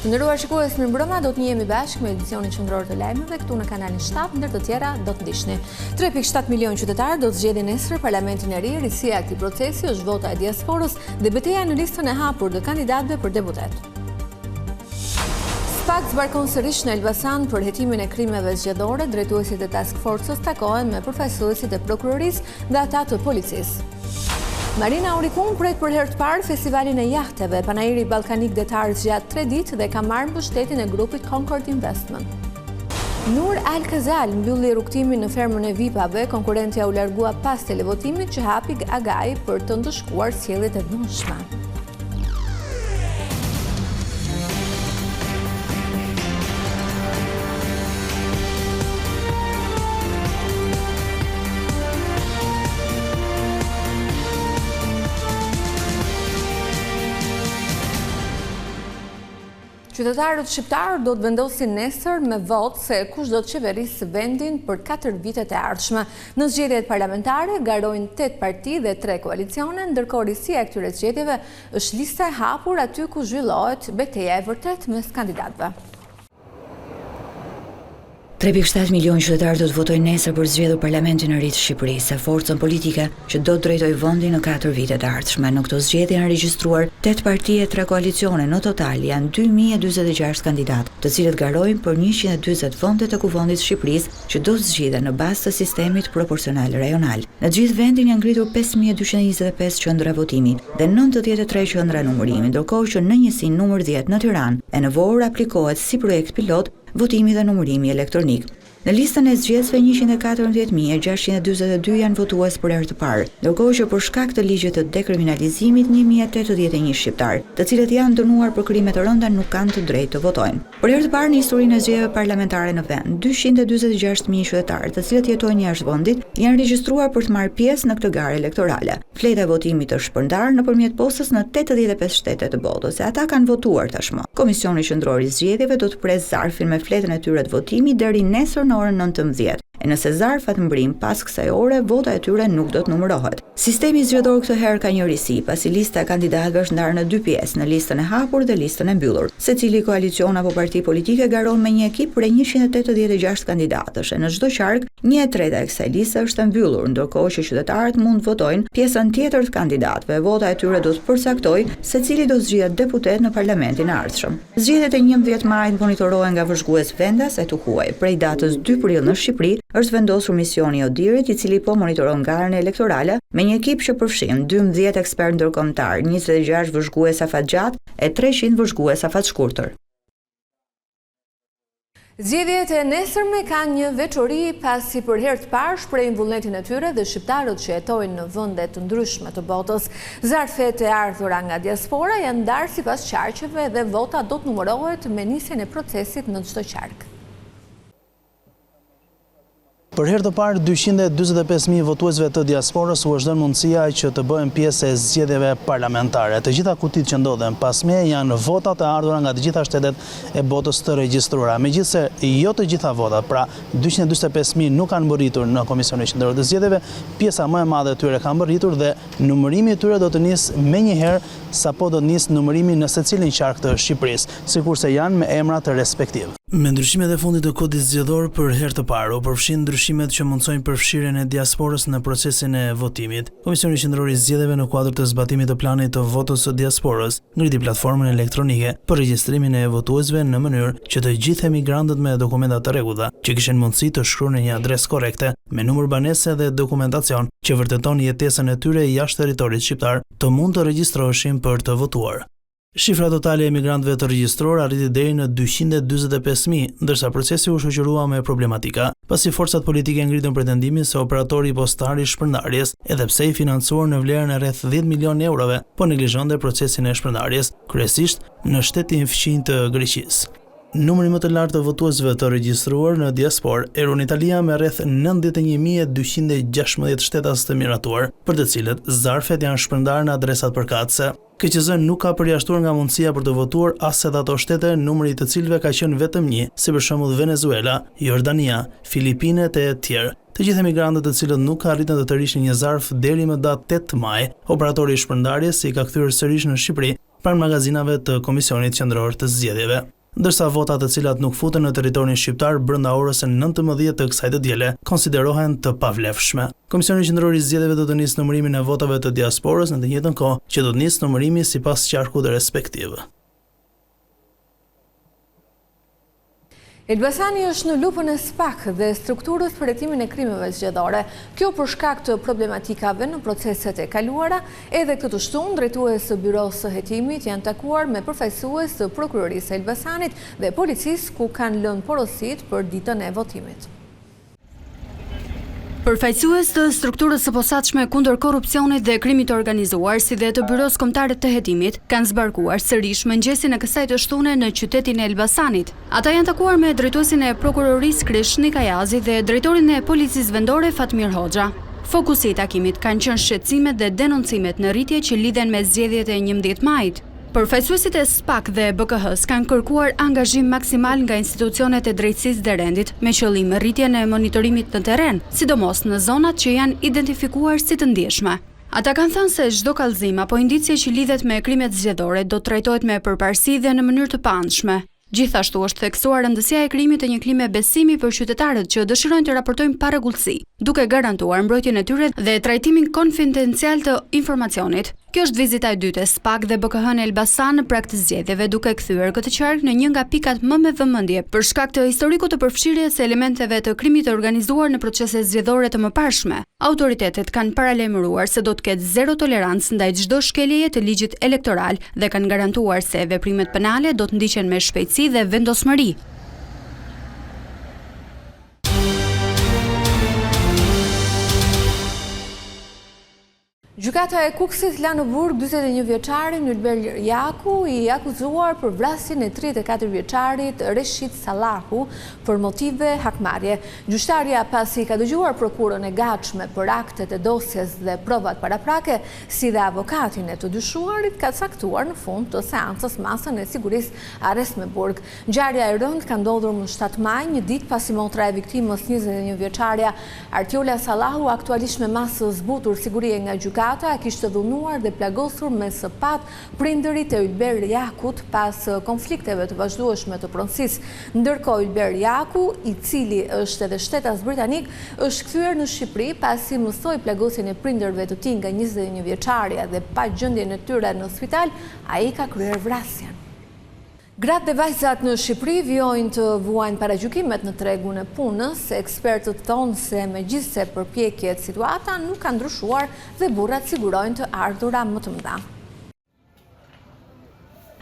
Të nderuar shikues, mirëmbrëma, do të jemi bashkë me edicionin qendror të lajmeve këtu në kanalin 7, ndër të tjera do të ndiqni. 3.7 milion qytetarë do të zgjedhin nesër parlamentin e ri. Risia e këtij procesi është vota e diasporës dhe betejë në listën e hapur të kandidatëve për deputet. SPAK zbarkon sërish në Elbasan për hetimin e krimeve zgjedhore. Drejtuesit e Task Force-s takohen me përfaqësuesit e prokurorisë dhe ata të policisë. Marina Aurikun pret për herë të parë festivalin e jahteve. Panairi Ballkanik detar zgjat 3 ditë dhe ka marrë mbështetjen e grupit Concord Investment. Nur Al Kazal mbylli rrugtimin në fermën e VIP-ave. Konkurrentja u largua pas televotimit që hapi agaj për të ndëshkuar sjelljet e dhunshme. Qytetarët shqiptarë do të vendosin nesër me votë se kush do të qeverisë vendin për 4 vitet e ardhshme. Në zgjedhjet parlamentare garojnë 8 parti dhe 3 koalicione, ndërkohë risia e këtyre zgjedhjeve është lista e hapur aty ku zhvillohet betejë e vërtet mes kandidatëve. 3.7 milion qytetarë do të votojnë nesër për zgjedhur parlamentin e ri të Shqipërisë, forcën politike që do të drejtojë vendin në 4 vitet e ardhshme. Në këto zgjedhje janë regjistruar 8 parti e 3 koalicione. Në total janë 2046 kandidatë, të cilët garojnë për 140 vende të kuvendit të Shqipërisë që do të zgjidhen në bazë të sistemit proporcional rajonal. Në të gjithë vendin janë ngritur 5225 qendra votimi dhe 93 qendra numërimi, ndërkohë që në njësinë numër 10 në Tiranë e në Vorë aplikohet si projekt pilot votimi dhe numërimi elektronik. Në listën e zgjedhësve 114.642 janë votues për herë të parë, ndërkohë që për shkak të ligjit të dekriminalizimit 1081 shqiptar, të cilët janë dënuar për krime të rënda nuk kanë të drejtë të votojnë. Për herë të parë në historinë e zgjedhjeve parlamentare në vend, 246.000 qytetarë, të cilët jetojnë jashtë vendit, janë regjistruar për të marrë pjesë në këtë garë elektorale. Fleta e votimit është shpërndarë nëpërmjet postës në 85 shtete të botës, e ata kanë votuar tashmë. Komisioni Qendror i Zgjedhjeve do të presë zarfin me fletën e tyre të votimit deri nesër në orën 19. E nëse zarfat mbrim pas kësaj ore, vota e tyre nuk do të numërohet. Sistemi zgjedhor këtë herë ka një risi, pasi lista e kandidatëve është ndarë në 2 pjesë, në listën e hapur dhe listën e mbyllur. Secili koalicion apo parti politike garon me një ekip prej 186 kandidatësh, e në çdo qark 1/3 e kësaj liste është e mbyllur, ndërkohë që qytetarët mund të votojnë pjesën tjetër të kandidatëve. Vota e tyre do të përcaktojë secili do zgjihet deputet në parlamentin e ardhshëm. Zgjedhjet e 11 majit monitorohen nga vëzhgues vendas e tuhuaj. Prej datës 2 prill në Shqipëri është vendosur misioni i Odirit, i cili po monitoron garën elektorale me një ekip që përfshin 12 ekspertë ndërkombëtar, 26 vëzhgues afatgjat e 300 vëzhgues afatshkurtër. Zgjedhjet e nesërme kanë një veçori pasi për herë të parë shprehin vullnetin e tyre dhe shqiptarët që jetojnë në vende të ndryshme të botës. Zarfet e ardhura nga diaspora janë ndarë sipas qarqeve dhe vota do të numërohet me nisjen e procesit në çdo qark. Për herë të parë 245.000 votuesve të diasporës u është dhënë mundësia që të bëhen pjesë e zgjedhjeve parlamentare. Të gjitha kutitë që ndodhen pas meje janë votat e ardhura nga të gjitha shtetet e botës të regjistruara. Megjithse jo të gjitha votat, pra 245.000 nuk kanë mbërritur në Komisionin Qendror të Zgjedhjeve, pjesa më e madhe e tyre ka mbërritur dhe numërimi i tyre do të nisë menjëherë sapo do të nisë numërimi në secilin qark të Shqipërisë, sikurse janë me emrat respektiv. Me ndryshimet e fundit të kodit zgjedhor për herë të parë u përfshin ndryshimet që mundsojnë përfshirjen e diasporës në procesin e votimit. Komisioni Qendror i Zgjedhjeve në kuadër të zbatimit të planit të votës së diasporës ngriti platformën elektronike për regjistrimin e votuesve në mënyrë që të gjithë emigrantët me dokumenta të rregullta që kishin mundësi të shkruajnë një adresë korrekte me numër banese dhe dokumentacion që vërteton jetesën e tyre jashtë territorit shqiptar të mund të regjistroheshin për të votuar. Shifra totale e emigrantëve të regjistruar arriti deri në 245.000, ndërsa procesi u shoqërua me problematika, pasi forcat politike ngritën pretendimin se operatori postar i shpërndarjes, edhe pse i financuar në vlerën e rreth 10 milion eurove, po neglizhonte procesin e shpërndarjes, kryesisht në shtetin fqinj të Greqisë. Numri më të lartë të votuesve të regjistruar në diasporë erë në Italia me rreth 91.216 shtetas të miratuar, për të cilët zarfet janë shpërndarë në adresat përkatëse. KQZ nuk ka përjashtuar nga mundësia për të votuar as edhe ato shtete numri të cilëve ka qenë vetëm një, si për shembull Venezuela, Jordania, Filipinet e tjerë. Të gjithë emigrantët të cilët nuk arritën të tërhiqin një zarf deri më datë 8 maj, operatori i shpërndarjes i ka kthyer sërish në Shqipëri pranë magazinave të Komisionit Qendror të Zgjedhjeve. Ndërsa votat të cilat nuk futen në territorin shqiptar brenda orës 19 të kësaj diele konsiderohen të pavlefshme. Komisioni Qendror i Zgjedhjeve do të nisë numërimin e votave të diasporës në të njëjtën kohë që do të nisë numërimi sipas qarkut respektiv. Elbasani është në lupën e SPAK dhe strukturës për hetimin e krimeve zgjedhore. Kjo për shkak të problematikave në proceset e kaluara, edhe këtë shtunë drejtues së Byrosë së Hetimit janë takuar me përfaqësues të Prokurorisë së Elbasanit dhe policisë ku kanë lënë porositë për ditën e votimit. Përfaqësues të strukturës së posaçme kundër korrupsionit dhe krimit të organizuar, si dhe të Byrosë Kombëtare të Hetimit, kanë zbarkuar sërish mëngjesin e kësaj të shtune në qytetin e Elbasanit. Ata janë takuar me drejtuesin e Prokurorisë Krish Nikajazi dhe drejtorin e Policisë Vendore Fatmir Hoxha. Fokusi i takimit kanë qenë shqetësimet dhe denoncimet në rritje që lidhen me zgjedhjet e 11 majit. Përfaqësuesit e SPAK dhe BKH-s kanë kërkuar angazhim maksimal nga institucionet e drejtësisë dhe rendit me qëllim rritjen e monitorimit në terren, sidomos në zonat që janë identifikuar si të ndjeshme. Ata kanë thënë se çdo kallëzim apo indicie që lidhet me krimet zgjedhore do të trajtohet me përparësi dhe në mënyrë të paanshme. Gjithashtu është theksuar rëndësia e krijimit të një klime besimi për qytetarët që dëshirojnë të raportojnë pa rregullsi, duke garantuar mbrojtjen e tyre dhe trajtimin konfidencial të informacionit. Kjo është vizita e dytë e SPAK dhe BKH në Elbasan në prag të zgjedhjeve, duke kthyer këtë qark në një nga pikat më me vëmendje për shkak të historikut të përfshirjes së elementeve të krimit të organizuar në procese zgjedhore të mëparshme. Autoritetet kanë paralajmëruar se do të ketë zero tolerancë ndaj çdo shkeljeje të ligjit elektoral dhe kanë garantuar se veprimet penale do të ndiqen me shpejtësi dhe vendosmëri. Gjykata e Kukësit la në burg 41 vjeçarin Ylber Jaku, i akuzuar për vrasjen e 34 vjeçarit Reshid Sallahu për motive hakmarrje. Gjyqtarja pasi ka dëgjuar prokurën e gatshme për aktet e dosjes dhe provat paraprake, si dhe avokatin e të dyshuarit, ka caktuar në fund të seancës masën e sigurisë arrest me burg. Ngjarja e rëndë ka ndodhur më 7 maj, një ditë pasi motra e viktimës 21 vjeçaria Artiola Sallahu, aktualisht me masë zbutur sigurie nga gjykata, kishte dhunuar dhe plagosur me sëpat prindërit e Ylber Jakut pas konflikteve të vazhdueshme të pronësisë. Ndërkohë Ylber Jaku, i cili është edhe shtetas britanik, është kthyer në Shqipëri pasi mësoi plagosjen e prindërve të tij nga 21 vjeçaria dhe pa gjendjen e tyre në spital, ai ka kryer vrasjen. Gratë dhe vajzat në Shqipëri vijojnë të vuajnë paragjykimet në tregun e punës. Ekspertët thonë se megjithse përpjekjet situata nuk ka ndryshuar dhe burrat sigurojnë të ardhura më të mëdha.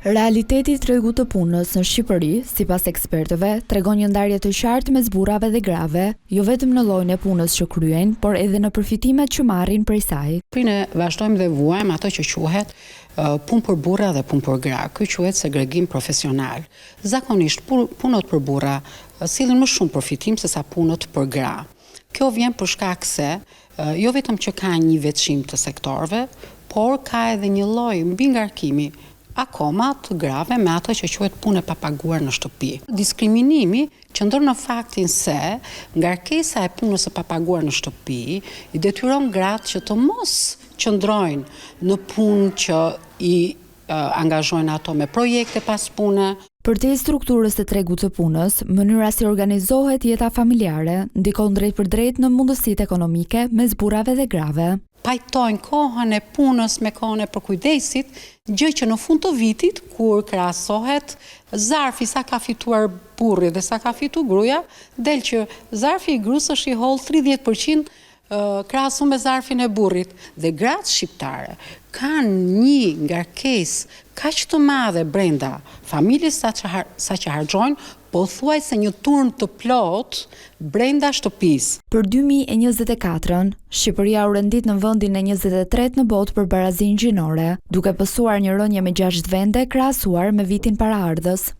Realiteti i tregut të punës në Shqipëri, sipas ekspertëve, tregon një ndarje të qartë mes burrave dhe grave, jo vetëm në llojin e punës që kryejnë, por edhe në përfitimet që marrin prej saj. Ne vazhdojmë dhe vuajmë ato që quhet punë për burra dhe punë për gra. Ky quhet segregim profesional. Zakonisht punët për burra sillin më shumë përfitim se sa punët për gra. Kjo vjen për shkak se jo vetëm që ka një veçim të sektorëve, por ka edhe një lloj mbingarkimi akoma të grave me ato që quhet punë e papaguar në shtëpi. Diskriminimi qëndron në faktin se ngarkesa e punës së papaguar në shtëpi i detyron gratë që të mos qëndrojnë në punë që i angazhojnë ato me projekte pas pune. Për te strukturës të tregut të punës, mënyra si organizohet jeta familjare ndikon drejt për drejt në mundësitë ekonomike mes burrave dhe grave. Pajtojnë kohën e punës me kohën e përkujdesit, gjë që në fund të vitit, kur krahasohet zarfi sa ka fituar burri dhe sa ka fituar gruaja, del që zarfi i gruas është i holl 30% krahasuar me zarfin e burrit. Dhe gratë shqiptare kanë një ngarkesë kaq të madhe brenda familjes sa që harxojnë, po thuajse një turn të plot brenda shtëpisë. Për 2024-ën, Shqipëria u rendit në vendin e 23 në botë për barazinë gjinore, duke pësuar një rënje me 6 vende krahasuar me vitin paraardhës.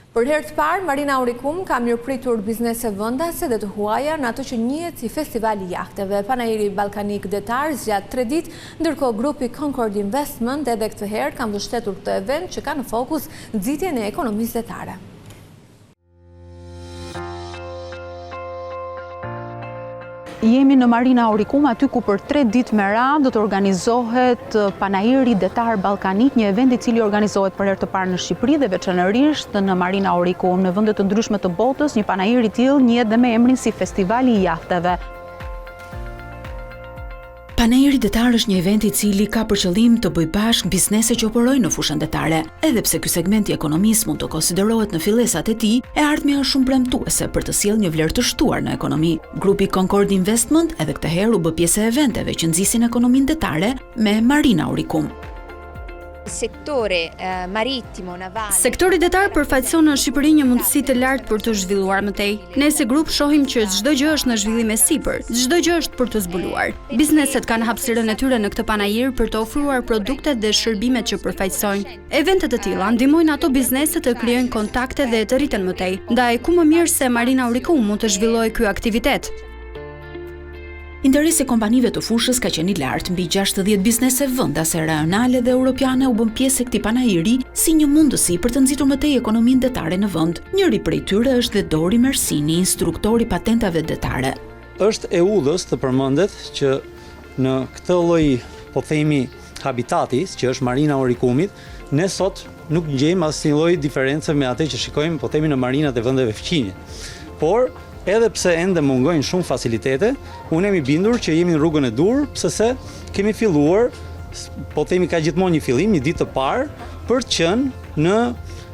Për herë të parë, Marina Aurikum ka mirëpritur biznese vendase dhe të huaja në ato që njihet si festivali jahteve. Panajiri Ballkanik Detar zgjat 3 ditë, ndërkohë grupi Concord Investment edhe këtë herë ka mbështetur këtë event që ka në fokus nxitjen e ekonomisë detare. Jemi në Marina Aurikum, aty ku për 3 ditë me radhë do të organizohet Panajiri Detar Ballkanik, një event i cili organizohet për herë të parë në Shqipëri dhe veçanërisht në Marina Aurikum. Në vende të ndryshme të botës, një panajir i tillë njihet dhe me emrin si Festivali i Jahteve. Panajiri detar është një event i cili ka për qëllim të bëjë bashkë biznese që operojnë në fushën detare. Edhe pse ky segment i ekonomisë mund të konsiderohet në fillesat e tij, e ardhmja është shumë premtuese për të sjellë një vlerë të shtuar në ekonomi. Grupi Concord Investment edhe këtë herë u bë pjesë e eventeve që nxisin ekonominë detare me Marina Aurikum. Sektori detar përfaqëson në Shqipëri një mundësi të lartë për të zhvilluar më tej. Ne si grup shohim që çdo gjë është në zhvillim e sipër, çdo gjë është për të zbuluar. Bizneset kanë hapësirën e tyre në këtë panajir për të ofruar produktet dhe shërbimet që përfaqësojnë. Eventet e tilla ndihmojnë ato biznese të krijojnë kontakte dhe të rriten më tej. Ndaj ku më mirë se Marina Aurikum mund të zhvillojë ky aktivitet. Interesi kompanive të fushës ka qenë i lartë, mbi 60 biznese vendase rajonale dhe europiane u bën pjesë e këtij panajiri si një mundësi për të nxitur më tej ekonominë detare në vend. Njëri prej tyre është dhe Dori Mersini, instruktori patentave detare. Është e udhës të përmendet që në këtë lloj, po themi, habitati, që është Marina Aurikumit, ne sot nuk gjejmë asnjë lloj diferencë me atë që shikojmë, po themi, në marinat e vendeve fqinje. Por edhe pse ende mungojnë shumë facilitete, unë jam i bindur që jemi në rrugën e dur, pse kemi filluar, po themi ka gjithmonë një fillim, një ditë të parë, për të qenë në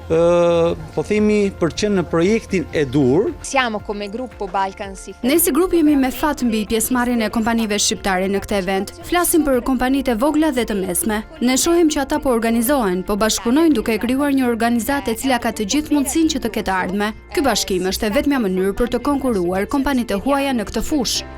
po themi për qenë në projektin e dur. Ne si grup jemi me fat mbi pjesëmarrjen e kompanive shqiptare në këtë event. Flasim për kompanitë e vogla dhe të mesme. Ne shohim që ata po organizohen, po bashkëpunojnë duke krijuar një organizatë e cila ka të gjithë mundësinë që të ketë ardhme. Ky bashkim është e vetmja mënyrë për të konkuruar kompanitë e huaja në këtë fushë.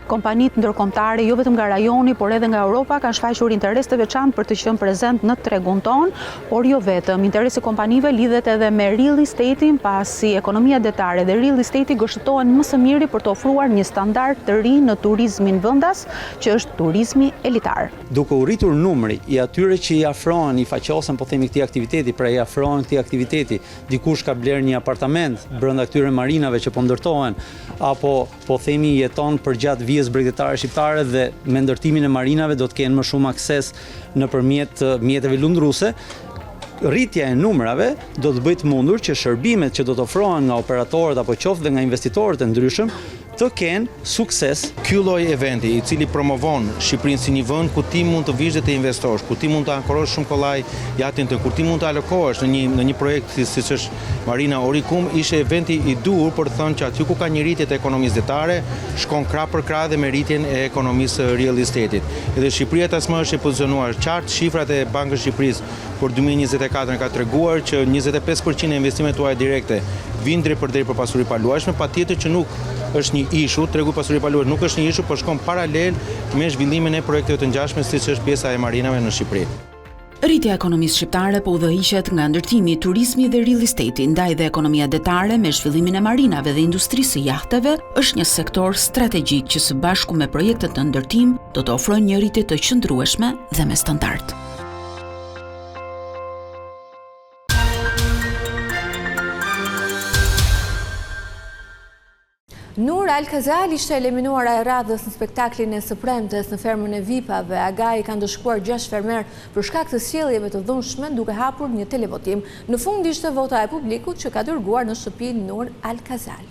Kompanitë ndërkombëtare, jo vetëm nga rajoni, por edhe nga Europa, kanë shfaqur interes të veçantë për të qenë prezent në tregun ton, por jo vetëm. Interesi i kompanive lidhet edhe me real estate-in, pasi ekonomia detare dhe real estate-i gështohen më së miri për të ofruar një standard të ri në turizmin vendas, që është turizmi elitar. Duke u rritur numri i atyre që i afrohen, i faqosen, po themi, këtij aktiviteti, pra i afrohen këtij aktiviteti, dikush ka bler një apartament brenda këtyre marinave që po ndërtohen, apo po themi jeton përgjatë vijës bregdetare shqiptare dhe me ndërtimin e marinave do të kenë më shumë akses nëpërmjet mjeteve lundruese. Rritja e numrave do të bëjë të mundur që shërbimet që do të ofrohen nga operatorët apo qoftë dhe nga investitorët e ndryshëm të kenë sukses. Ky lloj eventi i cili promovon Shqipërinë si një vend ku ti mund të vish dhe të investosh, ku ti mund të ankorosh shumë kollaj jatin të, ku ti mund të alokohesh në një projekt siç është Marina Aurikum, ishte eventi i dur për të thënë që aty ku ka një rritje të ekonomisë detare, shkon krah për krah dhe me rritjen e ekonomisë real estate-it. Edhe Shqipëria tashmë është e pozicionuar qartë, shifrat e Bankës Shqipërisë për 2024 ka treguar që 25% e investimeve tuaja direkte vijnë drejt për pasuri paluajshme, patjetër që nuk është një ishu, tregu i pasurisë paluajshme nuk është një ishu, por shkon paralel me zhvillimin e projekteve të ngjashme siç është pjesa e marinave në Shqipëri. Rritja e ekonomisë shqiptare po udhëhiqet nga ndërtimi, turizmi dhe real estate, ndaj dhe ekonomia detare me zhvillimin e marinave dhe industrisë së jahteve është një sektor strategjik që së bashku me projektet të ndërtim do të ofrojnë një rritje të qëndrueshme dhe me standard. Nur Al-Kazal ishte eliminuar e radhës në spektaklin e së premtes në fermën e Vipave. Agai ka ndëshkuar 6 fermer për shkak të sjelljeve të dhunshme duke hapur një televotim. Në fund ishte vota e publikut që ka dërguar në shtëpi Nur Al-Kazal.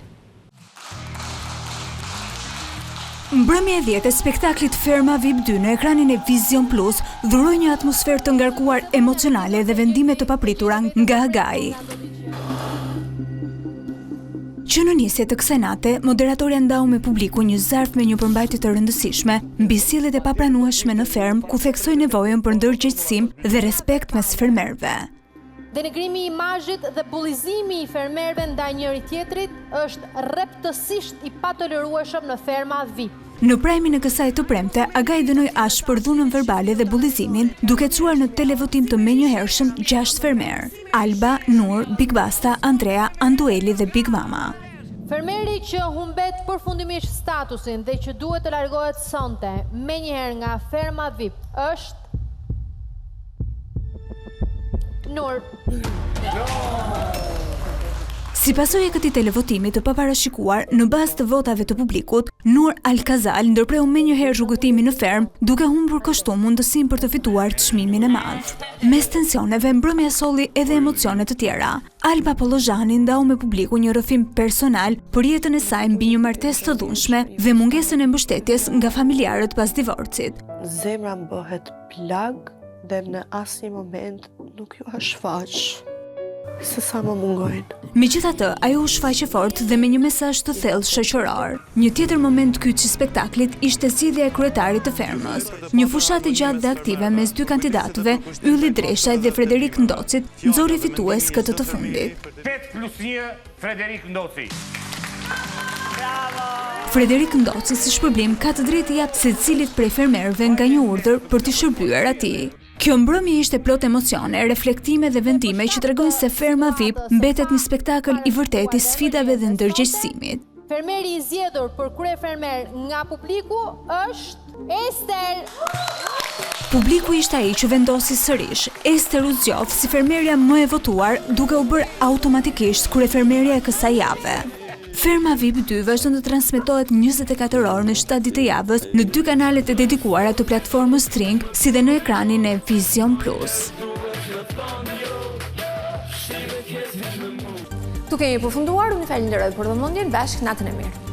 Mbrëmja e 10 e spektaklit Ferma VIP 2 në ekranin e Vision Plus dhuroi një atmosferë të ngarkuar emocionale dhe vendime të papritura nga Agai. Që në nisje të kësaj nate, moderatorja ndau me publiku një zarf me një përmbajtje të rëndësishme mbi sjelljet e papranueshme në fermë, ku theksoi nevojën për ndërgjegjësim dhe respekt mes fermerëve. Denegrimi i imazhit dhe bullizimi i fermerëve ndaj njëri tjetrit është rreptësisht i patolerueshëm në ferma VIP. Në prajmin e kësaj të premte, Agai dënoi ashpër për dhunën verbale dhe bullizimin, duke çuar në televotim të menjëhershëm 6 fermerë: Alba, Nur, Big Basta, Andrea, Andueli dhe Big Mama. Fermeri që humbet përfundimisht statusin dhe që duhet të largohet sonte menjëherë nga ferma VIP është Nur. Si pasojë e këtij televotimi të paparashikuar, në bazë të votave të publikut, Nur Al-Kazal ndërpreu menjëherë rrugëtimin në ferm, duke humbur kështu mundësinë për të fituar çmimin e madh. Mes tensioneve, mbrëmja solli edhe emocione të tjera. Alba Pollozhani ndau me publiku një rrëfim personal për jetën e saj mbi një martesë të dhunshme dhe mungesën e mbështetjes nga familjarët pas divorcit. Zemra më bëhet plag dhe në asnjë moment nuk ju shfaq se sa më mungojnë. Megjithatë, ajo u shfaqe fort dhe me një mesazh të thellë shoqëror. Një tjetër moment kyç i spektaklit ishte zgjedhja e kryetarit të fermës. Një fushatë e gjatë dhe aktive mes dy kandidatëve, Ylli Dreshaj dhe Frederik Ndocit, nxori fitues këtë të fundit. 8+1 Frederik Ndoci. Frederik Ndoci si shpërblim ka të drejtë jap secilit prej fermerëve nga një urdhër për të shërbyer atij. Kjo mbrëmje ishte plot emocione, reflektime dhe vendime që tregojnë se ferma VIP mbetet një spektakël i vërtetë i sfidave dhe ndërgjegjësimit. Fermeri i zgjedhur për kryefermer nga publiku është Ester. Publiku ishte ai që vendosi sërish. Ester u zgjof si fermerja më e votuar, duke u bërë automatikisht kryefermerja e kësaj jave. Ferma VIP 2 vazhdon të transmetohet 24 orë në 7 ditë të javës në 2 kanalet e dedikuara të platformës String, si dhe në ekranin e Vision Plus. Tu kemi përfunduar, unë falenderoj për vëmendjen, bashkë natën e mirë.